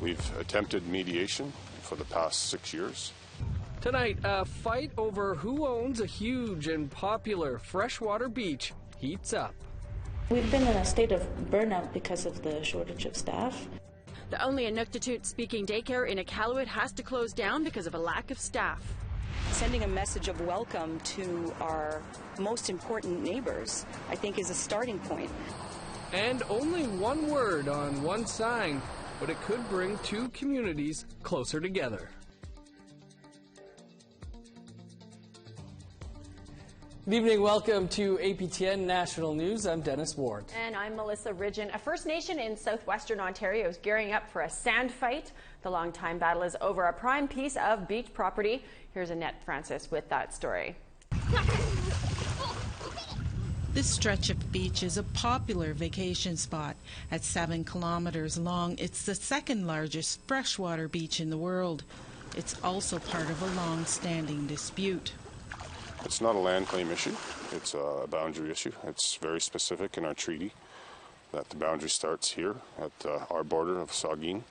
We've attempted mediation for the past 6 years. Tonight, a fight over who owns a huge and popular freshwater beach heats up. We've been in a state of burnout because of the shortage of staff. The only Inuktitut-speaking daycare in Iqaluit has to close down because of a lack of staff. Sending a message of welcome to our most important neighbors, I think, is a starting point. And only one word on one sign, but it could bring two communities closer together. Good evening, welcome to APTN National News. I'm Dennis Ward. And I'm Melissa Ridgen. A First Nation in southwestern Ontario is gearing up for a sand fight. The long-time battle is over a prime piece of beach property. Here's Annette Francis with that story. This stretch of beach is a popular vacation spot. At 7 kilometers long, it's the second largest freshwater beach in the world. It's also part of a long-standing dispute. It's not a land claim issue, it's a boundary issue. It's very specific in our treaty that the boundary starts here at our border of Saugeen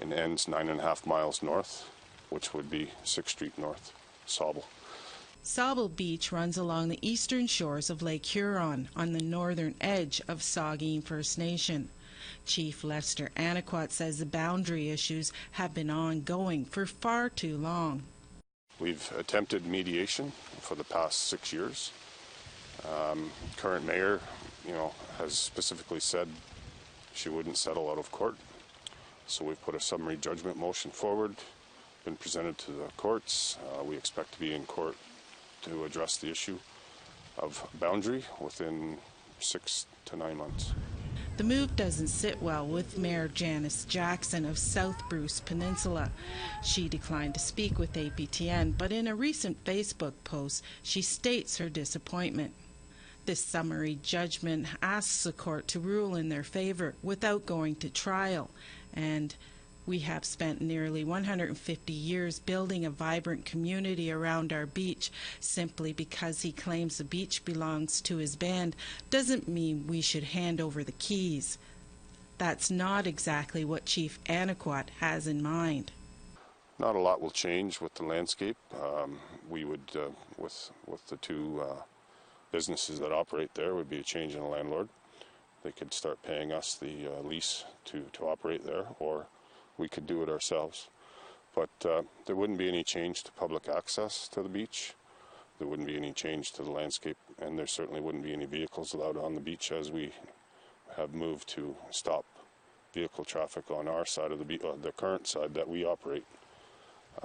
and ends 9.5 miles north, which would be 6th Street North, Sauble. Sauble Beach runs along the eastern shores of Lake Huron on the northern edge of Saugeen First Nation. Chief Lester Inuktitut says the boundary issues have been ongoing for far too long. We've attempted mediation for the past 6 years. Current mayor, has specifically said she wouldn't settle out of court. So we've put a summary judgment motion forward, been presented to the courts. We expect to be in court to address the issue of boundary within 6 to 9 months. The move doesn't sit well with Mayor Janice Jackson of South Bruce Peninsula. She declined to speak with APTN, but in a recent Facebook post, she states her disappointment. This summary judgment asks the court to rule in their favor without going to trial, and we have spent nearly 150 years building a vibrant community around our beach. Simply because he claims the beach belongs to his band doesn't mean we should hand over the keys. That's not exactly what Chief Inuktitut has in mind. Not a lot will change with the landscape. We would, with the two businesses that operate there, would be a change in the landlord. They could start paying us the lease to operate there, or we could do it ourselves. But there wouldn't be any change to public access to the beach. There wouldn't be any change to the landscape, and there certainly wouldn't be any vehicles allowed on the beach, as we have moved to stop vehicle traffic on our side of the beach, the current side that we operate.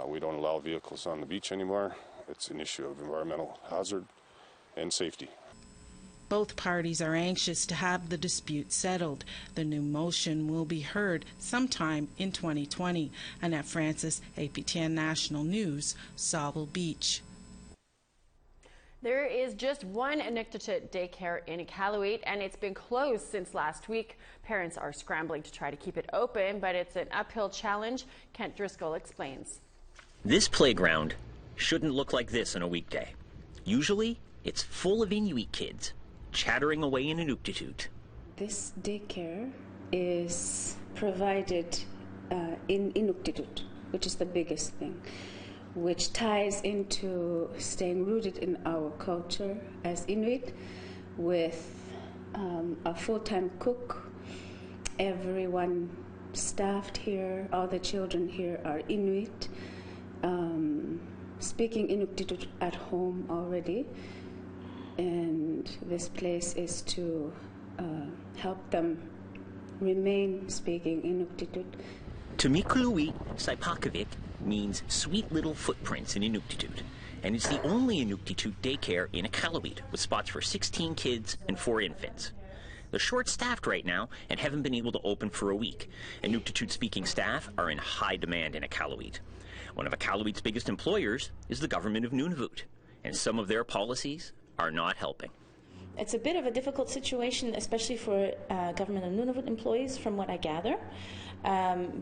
We don't allow vehicles on the beach anymore. It's an issue of environmental hazard and safety. Both parties are anxious to have the dispute settled. The new motion will be heard sometime in 2020. Annette Francis, APTN National News, Sauble Beach. There is just one Inuktitut daycare in Iqaluit, and it's been closed since last week. Parents are scrambling to try to keep it open, but it's an uphill challenge. Kent Driscoll explains. This playground shouldn't look like this on a weekday. Usually, it's full of Inuit kids chattering away in Inuktitut. This daycare is provided in Inuktitut, which is the biggest thing, which ties into staying rooted in our culture as Inuit, with a full-time cook. Everyone staffed here, all the children here are Inuit, speaking Inuktitut at home already. And this place is to help them remain speaking Inuktitut. Iqaluit Saipakavik means sweet little footprints in Inuktitut, and it's the only Inuktitut daycare in Iqaluit, with spots for 16 kids and 4 infants. They're short-staffed right now and haven't been able to open for a week. Inuktitut-speaking staff are in high demand in Iqaluit. One of Iqaluit's biggest employers is the government of Nunavut, and some of their policies are not helping. It's a bit of a difficult situation, especially for government of Nunavut employees, from what I gather,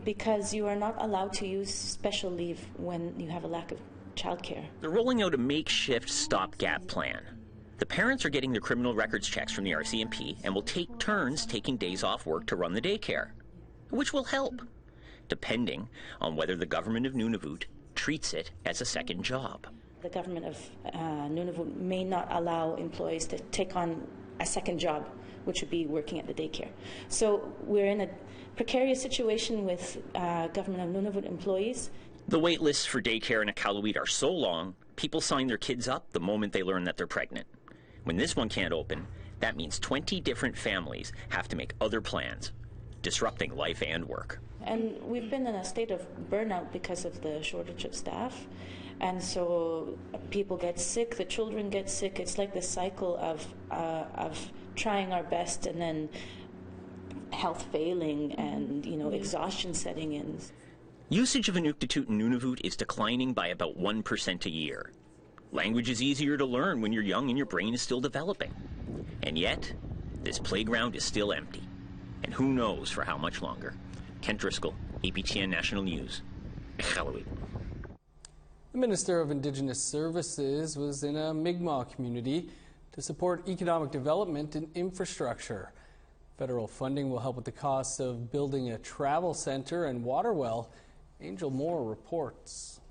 because you are not allowed to use special leave when you have a lack of childcare. They're rolling out a makeshift stopgap plan. The parents are getting their criminal records checks from the RCMP and will take turns taking days off work to run the daycare, which will help. depending on whether the government of Nunavut treats it as a second job. The government of Nunavut may not allow employees to take on a second job, which would be working at the daycare. So we're in a precarious situation with government of Nunavut employees. The wait lists for daycare in Iqaluit are so long, people sign their kids up the moment they learn that they're pregnant. When this one can't open, that means 20 different families have to make other plans, disrupting life and work. And we've been in a state of burnout because of the shortage of staff. And so people get sick, the children get sick. It's like this cycle of trying our best and then health failing and, exhaustion setting in. Usage of Inuktitut in Nunavut is declining by about 1% a year. Language is easier to learn when you're young and your brain is still developing. And yet, this playground is still empty. And who knows for how much longer. Kent Driscoll, APTN National News, Iqaluit. The Minister of Indigenous Services was in a Mi'kmaq community to support economic development and infrastructure. Federal funding will help with the costs of building a travel center and water well. Angel Moore reports.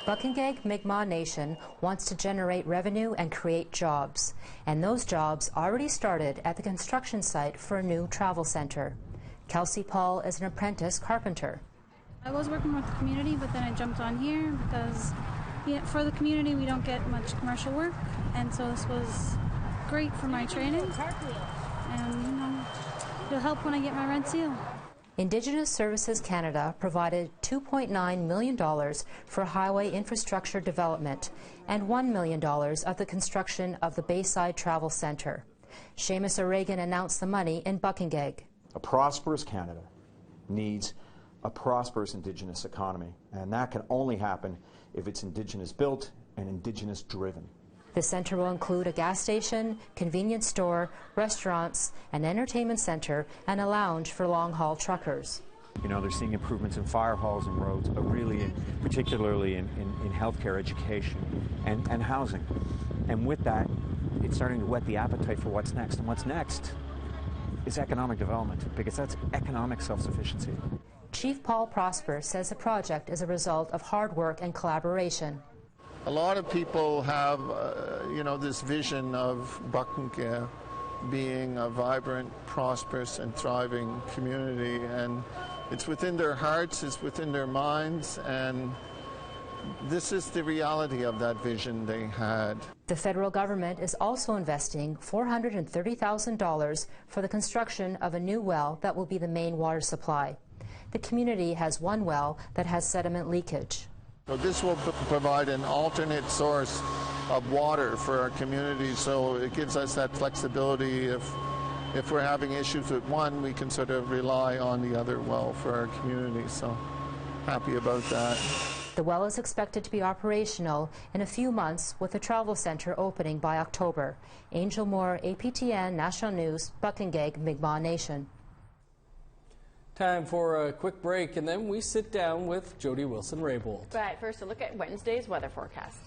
Buchans Mi'kmaq Nation wants to generate revenue and create jobs, and those jobs already started at the construction site for a new travel center. Kelsey Paul is an apprentice carpenter. I was working with the community, but then I jumped on here because for the community we don't get much commercial work, and so this was great for my training, and it'll help when I get my red seal. Indigenous Services Canada provided $2.9 million for highway infrastructure development and $1 million of the construction of the Bayside Travel Centre. Seamus O'Regan announced the money in Buchans. A prosperous Canada needs a prosperous Indigenous economy, and that can only happen if it's Indigenous built and Indigenous driven. The centre will include a gas station, convenience store, restaurants, an entertainment centre, and a lounge for long-haul truckers. They're seeing improvements in fire halls and roads, but really, particularly in healthcare, education, and housing. And with that, it's starting to whet the appetite for what's next. And what's next is economic development, because that's economic self-sufficiency. Chief Paul Prosper says the project is a result of hard work and collaboration. A lot of people have, this vision of Buchans being a vibrant, prosperous, and thriving community, and it's within their hearts, it's within their minds, and this is the reality of that vision they had. The federal government is also investing $430,000 for the construction of a new well that will be the main water supply. The community has one well that has sediment leakage. So this will provide an alternate source of water for our community, so it gives us that flexibility. If we're having issues with one, we can sort of rely on the other well for our community, so happy about that. The well is expected to be operational in a few months, with the travel centre opening by October. Angel Moore, APTN National News, Buchans Mi'kmaq Nation. Time for a quick break, and then we sit down with Jody Wilson-Raybould. But first, a look at Wednesday's weather forecast.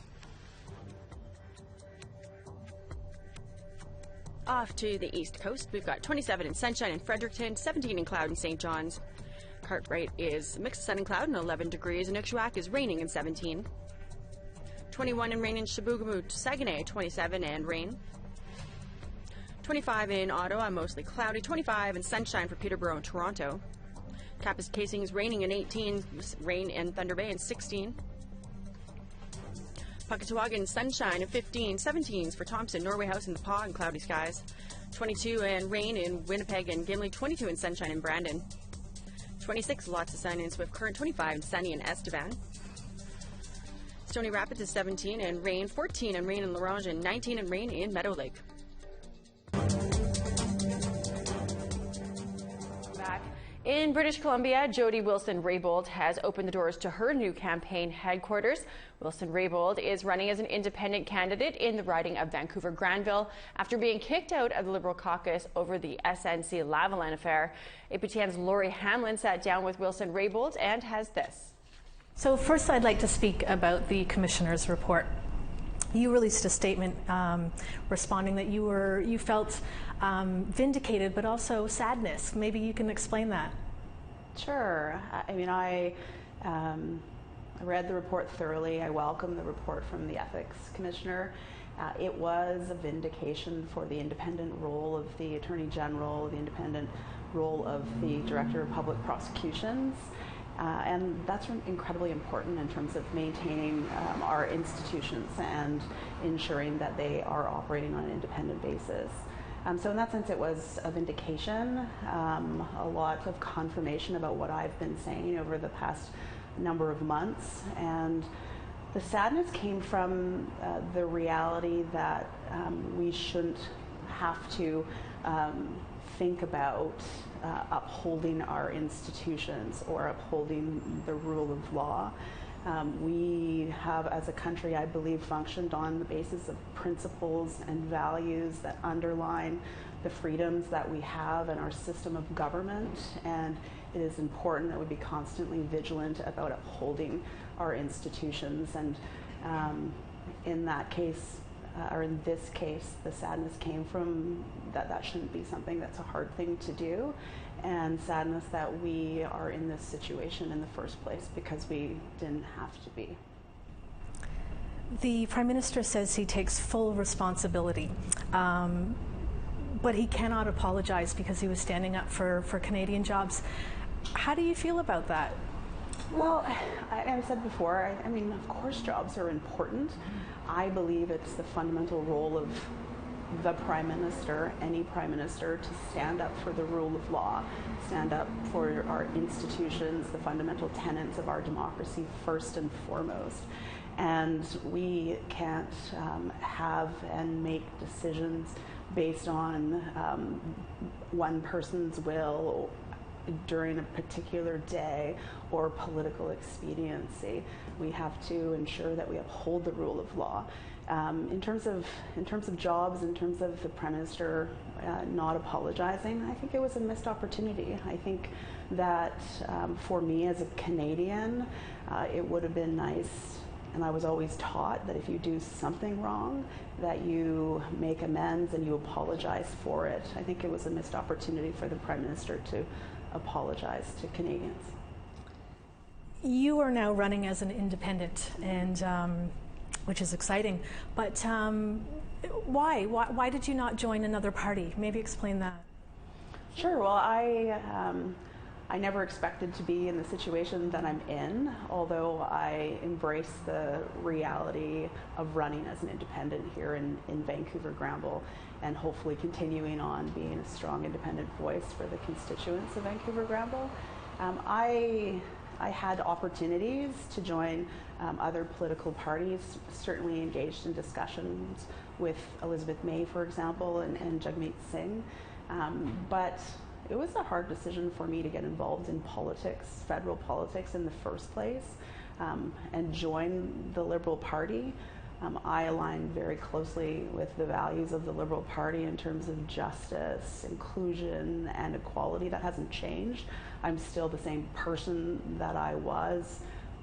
Off to the east coast, we've got 27 in sunshine in Fredericton, 17 in cloud in St. John's. Cartwright is mixed sun and cloud and 11 degrees. Inuktitut is raining in 17. 21 and rain in Chibougamau, Saguenay, 27 and rain. 25 in Ottawa, mostly cloudy. 25 and sunshine for Peterborough and Toronto. Kapuskasing is raining in 18, rain in Thunder Bay in 16. Puckatawagan, sunshine in 15, 17s for Thompson, Norway House and the Paw and cloudy skies. 22 and rain in Winnipeg and Gimli, 22 and sunshine in Brandon. 26, lots of sun in Swift Current, 25 and sunny in Estevan. Stony Rapids is 17 and rain, 14 and rain in La Ronge, and 19 and rain in Meadow Lake. Back in British Columbia, Jody Wilson-Raybould has opened the doors to her new campaign headquarters. Wilson-Raybould is running as an independent candidate in the riding of Vancouver-Granville after being kicked out of the Liberal caucus over the SNC-Lavalin affair. APTN's Laurie Hamlin sat down with Wilson-Raybould and has this. So first I'd like to speak about the Commissioner's report. You released a statement responding that you felt vindicated, but also sadness. Maybe you can explain that. Sure. I mean, I read the report thoroughly. I welcome the report from the Ethics Commissioner. It was a vindication for the independent role of the Attorney General, the independent role of the Director of Public Prosecutions. And that's incredibly important in terms of maintaining our institutions and ensuring that they are operating on an independent basis. So in that sense, it was a vindication, a lot of confirmation about what I've been saying over the past number of months. And the sadness came from the reality that we shouldn't have to think about upholding our institutions or upholding the rule of law. We have, as a country, I believe, functioned on the basis of principles and values that underline the freedoms that we have in our system of government, and it is important that we be constantly vigilant about upholding our institutions. And in that case, or in this case, the sadness came from that shouldn't be something that's a hard thing to do, and sadness that we are in this situation in the first place because we didn't have to be. The Prime Minister says he takes full responsibility, but he cannot apologize because he was standing up for Canadian jobs. How do you feel about that? Well, I've said before, I mean, of course jobs are important. I believe it's the fundamental role of the Prime Minister, any Prime Minister, to stand up for the rule of law, stand up for our institutions, the fundamental tenets of our democracy first and foremost. And we can't have and make decisions based on one person's will during a particular day or political expediency. We have to ensure that we uphold the rule of law. In terms of jobs, in terms of the Prime Minister not apologizing, I think it was a missed opportunity. I think that for me as a Canadian, it would have been nice, and I was always taught that if you do something wrong, that you make amends and you apologize for it. I think it was a missed opportunity for the Prime Minister to apologize to Canadians. You are now running as an independent, and which is exciting. But why? Why did you not join another party? Maybe explain that. Sure. Well, I never expected to be in the situation that I'm in, although I embrace the reality of running as an independent here in Vancouver Granville, and hopefully continuing on being a strong independent voice for the constituents of Vancouver Granville. I had opportunities to join other political parties, certainly engaged in discussions with Elizabeth May, for example, and Jagmeet Singh, but it was a hard decision for me to get involved in politics, federal politics in the first place, and join the Liberal Party. I align very closely with the values of the Liberal Party in terms of justice, inclusion, and equality. That hasn't changed. I'm still the same person that I was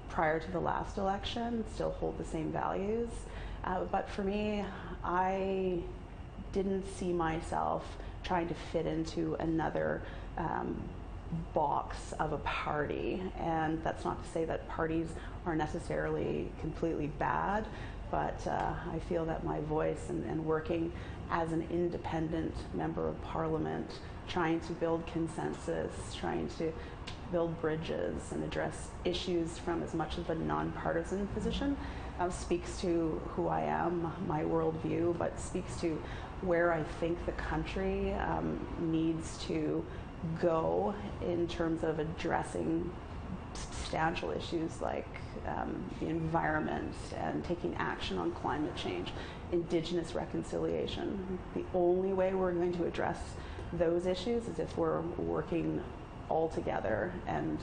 prior to the last election, still hold the same values. But for me, I didn't see myself trying to fit into another box of a party. And that's not to say that parties are necessarily completely bad, but I feel that my voice and working as an independent member of Parliament, trying to build consensus, trying to build bridges and address issues from as much of a nonpartisan position, speaks to who I am, my worldview, but speaks to where I think the country needs to go in terms of addressing substantial issues like the environment and taking action on climate change, Indigenous reconciliation. The only way we're going to address those issues is if we're working all together and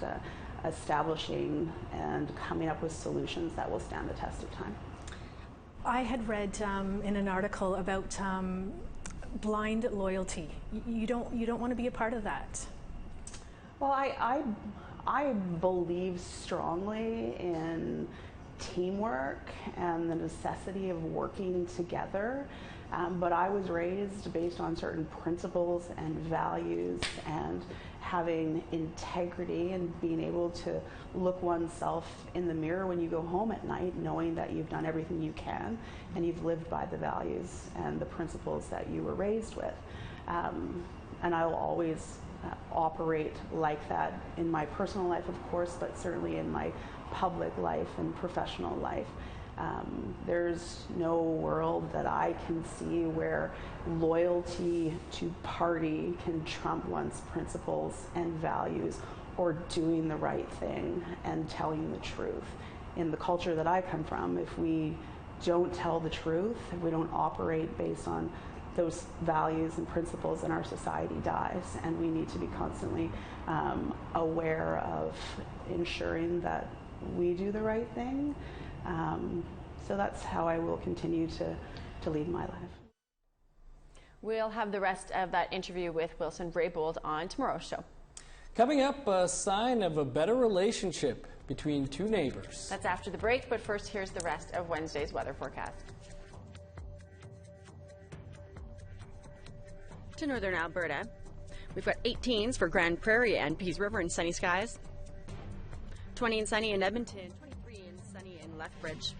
establishing and coming up with solutions that will stand the test of time. I had read in an article about blind loyalty. You don't want to be a part of that. Well, I believe strongly in teamwork and the necessity of working together. But I was raised based on certain principles and values and having integrity and being able to look oneself in the mirror when you go home at night, knowing that you've done everything you can and you've lived by the values and the principles that you were raised with. And I will always operate like that in my personal life, of course, but certainly in my public life and professional life. There's no world that I can see where loyalty to party can trump one's principles and values, or doing the right thing and telling the truth. In the culture that I come from, if we don't tell the truth, if we don't operate based on those values and principles, then our society dies, and we need to be constantly aware of ensuring that we do the right thing. So that's how I will continue to lead my life. We'll have the rest of that interview with Wilson Braybold on tomorrow's show. Coming up, a sign of a better relationship between two neighbors. That's after the break, but first here's the rest of Wednesday's weather forecast. To northern Alberta, we've got 18s for Grand Prairie and Peace River and sunny skies. 20 and sunny in Edmonton, 23 and sunny in Lethbridge,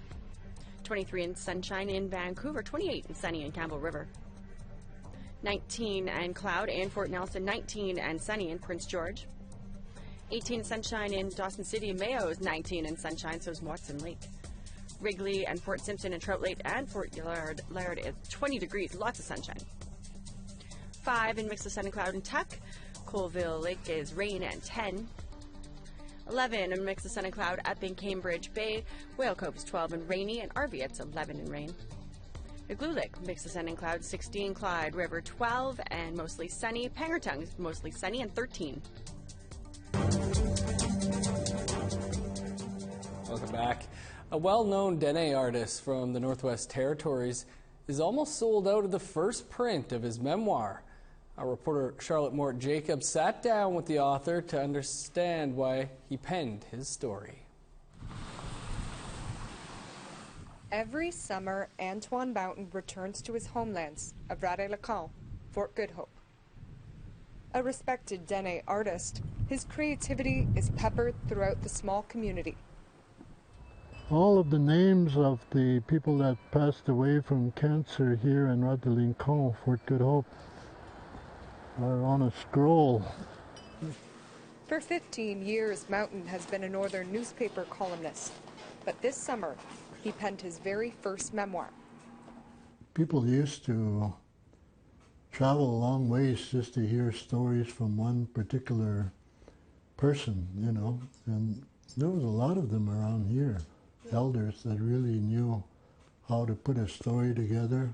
23 and sunshine in Vancouver, 28 and sunny in Campbell River, 19 and cloud in Fort Nelson, 19 and sunny in Prince George, 18 sunshine in Dawson City. Mayo is 19 and sunshine, so is Watson Lake. Wrigley and Fort Simpson and Trout Lake and Fort Laird is 20 degrees, lots of sunshine. 5 in mix of sun and cloud and Tuck. Colville Lake is rain and 10. 11 in mix of sun and cloud up in Cambridge Bay. Whale Cove is 12 and rainy, and Arviat's 11 and rain. Iqaluit, mix of sun and cloud, 16. Clyde River 12 and mostly sunny. Pangertung is mostly sunny and 13. Welcome back. A well-known Dene artist from the Northwest Territories is almost sold out of the first print of his memoir. Our reporter Charlotte Mort-Jacobs sat down with the author to understand why he penned his story. Every summer, Antoine Mountain returns to his homelands of Rade-le-Camp, Fort Good Hope. A respected Dene artist, his creativity is peppered throughout the small community. All of the names of the people that passed away from cancer here in Rade-le-Camp, Fort Good Hope, are on a scroll. For 15 years, Mountain has been a northern newspaper columnist, but this summer, he penned his very first memoir. People used to travel a long ways just to hear stories from one particular person, you know, and there was a lot of them around here, elders that really knew how to put a story together.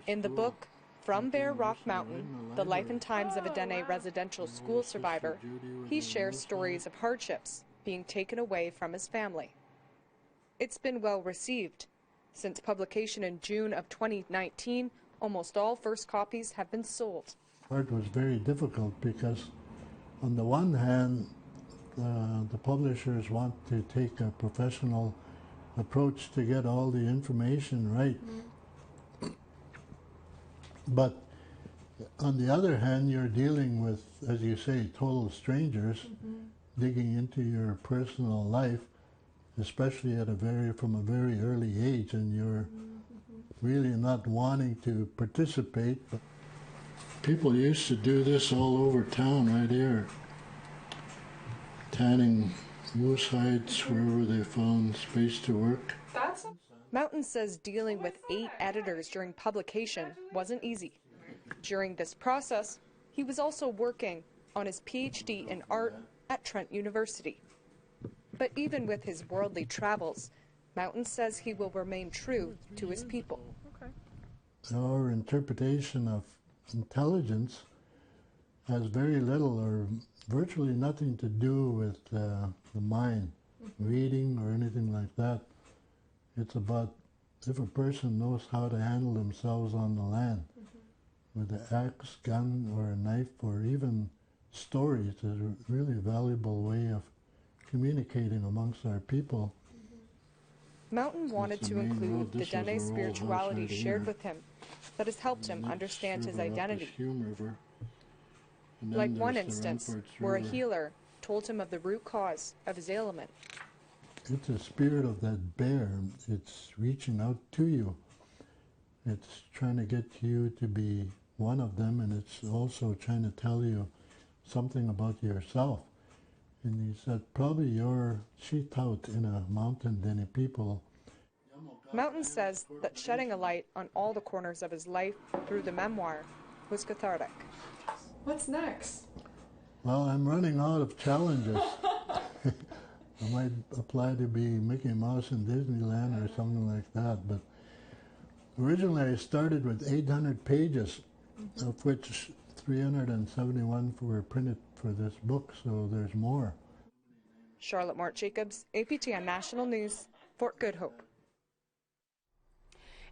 In the book, From Bear Rock Mountain, The Life and Times of a Dene Residential School Survivor, he shares stories of hardships being taken away from his family. It's been well received. Since publication in June of 2019, almost all first copies have been sold. It was very difficult because on the one hand, the publishers want to take a professional approach to get all the information right. But on the other hand, you're dealing with, as you say, total strangers digging into your personal life, especially at from a very early age, and you're really not wanting to participate. But people used to do this all over town right here, tanning moose hides wherever they found space to work. Mountain says dealing with 8 editors during publication wasn't easy. During this process, he was also working on his PhD in art at Trent University. But even with his worldly travels, Mountain says he will remain true to his people. Our interpretation of intelligence has very little or virtually nothing to do with the mind, reading or anything like that. It's about if a person knows how to handle themselves on the land with an axe, gun, or a knife, or even stories is a really valuable way of communicating amongst our people. Mountain wanted to include the Dene spirituality shared with him that has helped him understand his identity. Like one instance where a healer told him of the root cause of his ailment. It's the spirit of that bear. It's reaching out to you. It's trying to get you to be one of them, and it's also trying to tell you something about yourself. And he said, probably you're cheat out in a mountain Dene people. Mountain says that shedding a light on all the corners of his life through the memoir was cathartic. What's next? Well, I'm running out of challenges. I might apply to be Mickey Mouse in Disneyland or something like that, but originally I started with 800 pages, of which 371 were printed for this book, so there's more. Charlotte Mort-Jacobs, APTN National News, Fort Good Hope.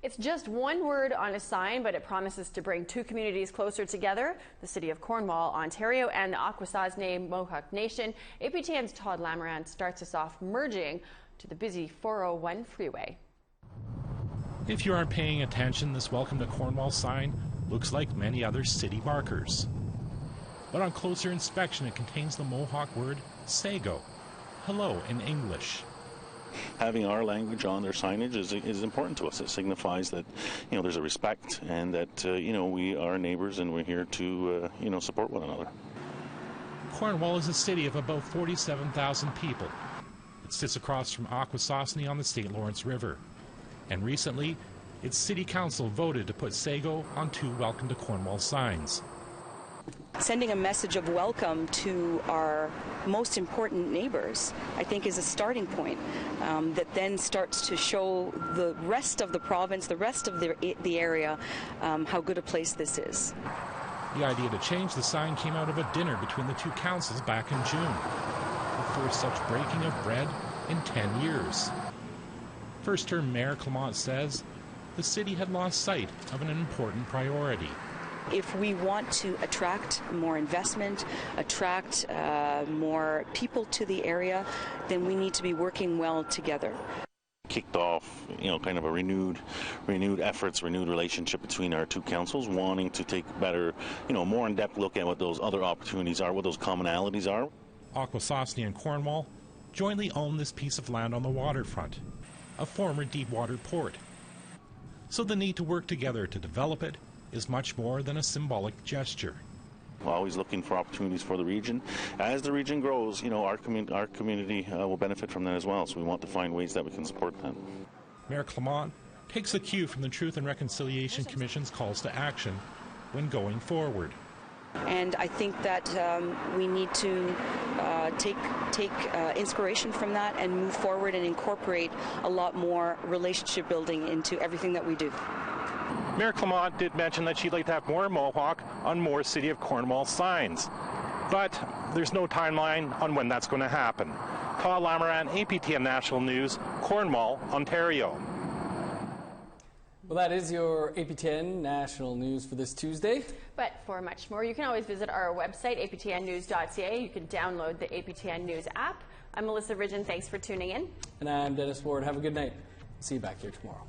It's just one word on a sign, but it promises to bring two communities closer together, the city of Cornwall, Ontario, and the Akwesasne Mohawk Nation. APTN's Todd Lamoran starts us off merging to the busy 401 freeway. If you aren't paying attention, this Welcome to Cornwall sign looks like many other city markers. But on closer inspection, it contains the Mohawk word sago, hello in English. Having our language on their signage is important to us. It signifies that, there's a respect and that, we are neighbors and we're here to, support one another. Cornwall is a city of about 47,000 people. It sits across from Akwesasne on the St. Lawrence River. And recently, its city council voted to put sago on 2 Welcome to Cornwall signs. Sending a message of welcome to our most important neighbors, I think, is a starting point that then starts to show the rest of the province, the rest of the area, how good a place this is. The idea to change the sign came out of a dinner between the 2 councils back in June. The first such breaking of bread in 10 years. First-term Mayor Clement says the city had lost sight of an important priority. If we want to attract more investment, attract more people to the area, then we need to be working well together. Kicked off, kind of a renewed efforts, renewed relationship between our 2 councils, wanting to take better, more in-depth look at what those other opportunities are, what those commonalities are. Akwesasne and Cornwall jointly own this piece of land on the waterfront, a former deep-water port. So the need to work together to develop it is much more than a symbolic gesture. We're always looking for opportunities for the region. As the region grows, our community will benefit from that as well, so we want to find ways that we can support that. Mayor Clement takes a cue from the Truth and Reconciliation Commission's calls to action when going forward. And I think that we need to take inspiration from that and move forward and incorporate a lot more relationship building into everything that we do. Mayor Clement did mention that she'd like to have more Mohawk on more City of Cornwall signs. But there's no timeline on when that's going to happen. Todd Lamoran, APTN National News, Cornwall, Ontario. Well, that is your APTN National News for this Tuesday. But for much more, you can always visit our website, aptnnews.ca. You can download the APTN News app. I'm Melissa Ridgen. Thanks for tuning in. And I'm Dennis Ward. Have a good night. See you back here tomorrow.